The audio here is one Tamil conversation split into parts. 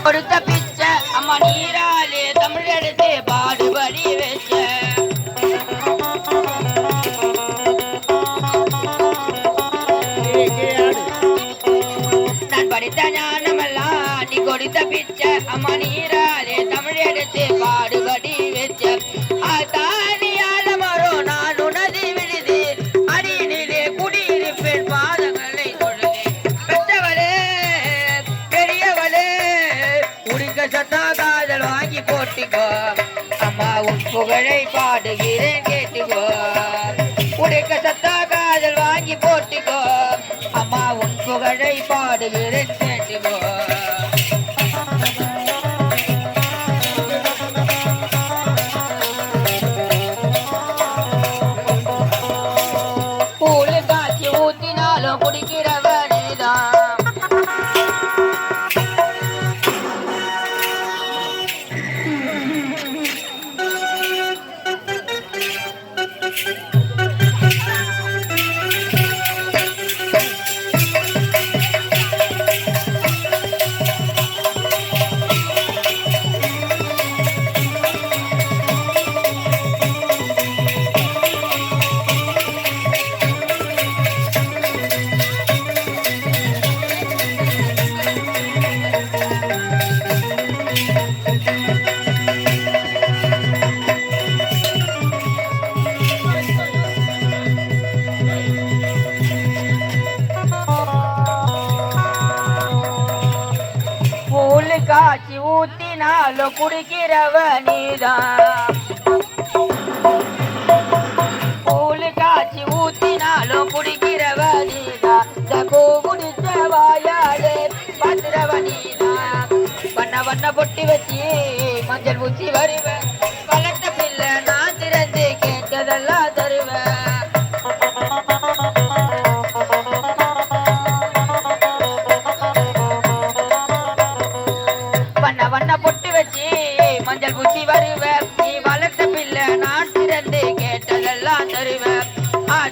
கொடுத்த பிச்சை அம்மா நீராலே தமிழ் எடுத்து பாடுபடி வச்ச நான் படித்த ஞானமெல்லாம் நீ கொடுத்த பிச்சை அம்மா நீராலே தமிழ் எடுத்து பாடுபடி வச்ச தானியால மரம் நான் உனது விழுது அடியிலே குடியிருப்பேன் பாதங்களை தொழுது பெற்றவளே பெரியவளே உடுக்க சத்தா காதல் வாங்கி போட்டிக்கோ அம்மா உன் புகழை பாடுகிறேன் கேட்டுக்கோ உடுக்க சத்தா காதல் வாங்கி போட்டிக்கோ அம்மா உன் புகழை பாடுகிறேன் கேட்டுக்கோ குடிக்கிறவனேதான் காட்சி ஊத்தினாலும் குடிக்கிறவனேதான் கூழு காட்சி ஊத்தினாலும் குடிக்கிறவனேதான் சகோ குடிச்ச வாயாடு பாத்துறவனேதான் வண்ண வண்ண பொட்டி வச்சு மஞ்சள் ஊசி வருவேன் வளர்த்த பிள்ளை நான் திறந்து கேட்டதெல்லாம் தருவேன் வண்ண பொட்டு வச்சு மஞ்சள் பூச்சி வருவேன் நீ வளர்த்த பிள்ளை நான் திறந்து கேட்டதெல்லாம் தருவேன்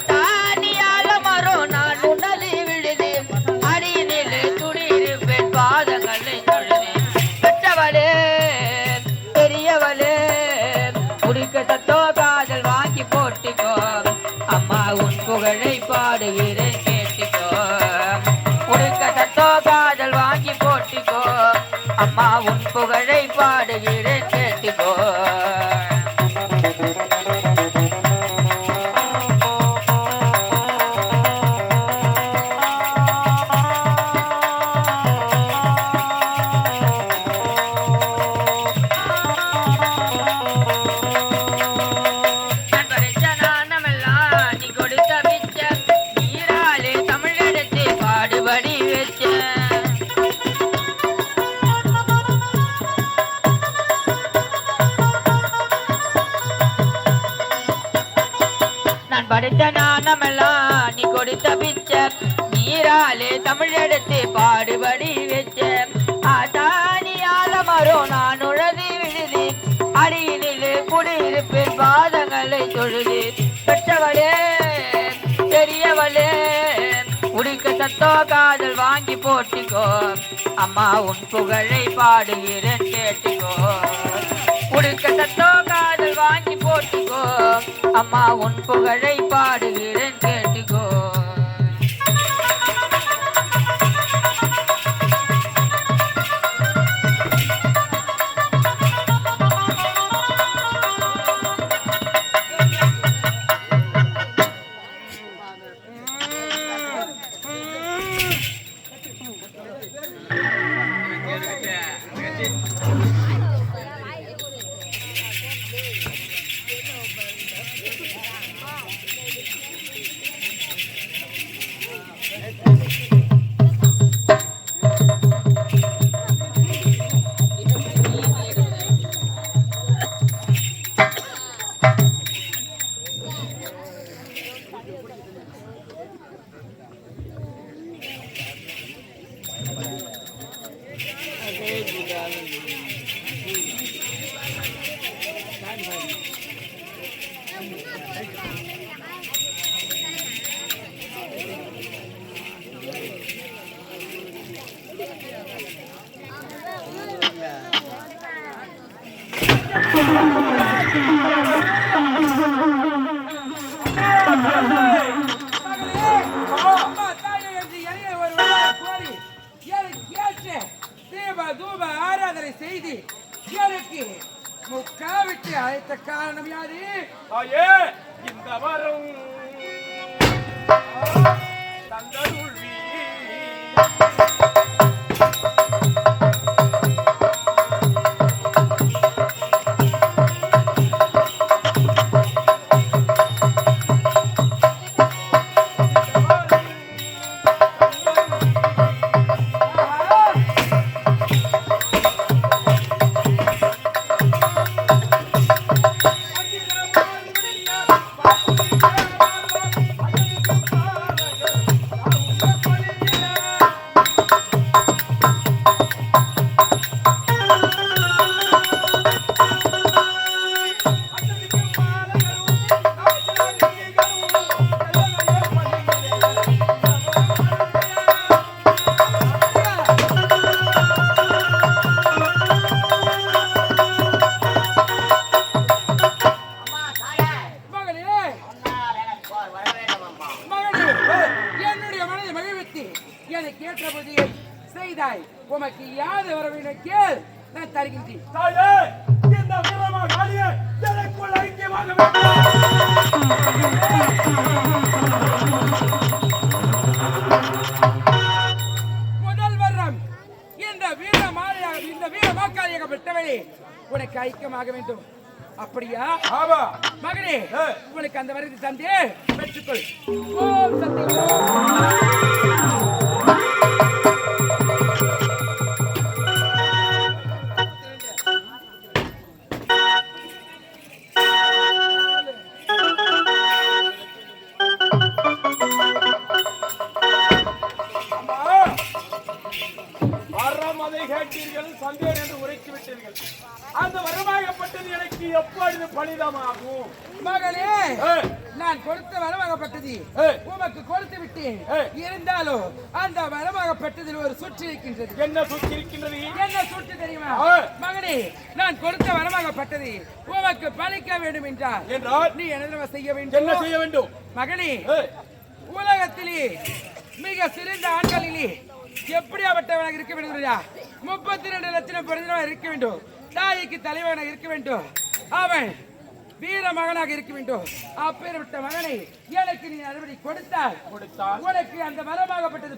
தானியால மரம் நான் உன்னது விழுது அடியினில் துடியிருப்பேன் பாதங்களை தொழுது பெற்றவளே பெரியவளே குடிக்க சத்தோ காதல் வாங்கி போட்டிக்கோ அம்மா உன் புகழை பாடுகிறேன் கேட்டுக்கோ குடிக்க சத்தோ காதல் வாங்கி போட்டிக்கோ அம்மா உன் புகழை பாடுகிறேன் கேட்டுக்கோ படித்த ஞானமெல்லாம் நீ கொடுத்த பிச்சை நீராலே தமிழ் எடுத்து பாடுபடி வச்ச தானியால மரம் நான் உழதி விழுது அடியினில் குடியிருப்பேன் பாதங்களை தொழுது பெற்றவளே பெரியவளே உடுக்க சத்தோ காதல் வாங்கி போட்டிக்கோ அம்மா உன் புகழை பாடுகிறேன் கேட்டுக்கோ உடுக்க சத்தோ காதல் வாங்கி போட்டிக்கோ அம்மா உன் புகழை பாடுகிறேன் கேட்டுக்கோ காரணம் யாது? தாயே இந்த வரம் தந்தருள்வி செய்தாய். உமக்கு யாது வர வேண்டும் கேள், நான் தருகின்றேன். தாயே இந்த வீரமாகாளியை எனக்குள் ஐக்கியமாக வேண்டும். முதல் வரம் இந்த வீரமாக்காளியாக பெற்றவளே உனக்கு ஐக்கியமாக வேண்டும். அப்படியா? ஆமா மகனே, உனக்கு அந்த வரத்தை தந்தே பெற்றுக்கொள். ஓம் சக்தி. கேட்டீர்கள், சந்தேன் என்று உரைத்து விட்டீர்கள். அந்த வரமாகப்பட்டது எனக்கு எப்பொழுது பலிதமாகும்? மகளே, நான் கொடுத்த வரமாகப்பட்டது உமக்கு கொடுத்து விட்டேன். இருந்தாலும் அந்த வரமாகப்பட்டதில் ஒரு சுற்று இருக்கின்றது. என்ன சுற்று இருக்கின்றது? என்ன சுற்று தெரியுமா? மகனே, நான் கொடுத்த வரமாகப்பட்டது உமக்கு பலிக்க வேண்டும் என்றால் நீ என்ன செய்ய வேண்டும்? என்ன செய்ய வேண்டும்? மகனே, உலகத்திலே மிக சிறந்த ஆண்களிலே எப்படியாப்பட்டவனாக இருக்க வேண்டும்? 32 லட்சம் பிறந்தவனாக இருக்க வேண்டும். தாய்க்கு தலைவனாக இருக்க வேண்டும். அவன் வீர மகனாக இருக்க வேண்டும். அப்பேற்பட்ட மகனை எனக்கு நீ அறுபடி கொடுத்தால் உனக்கு அந்த வரமாகப்பட்டது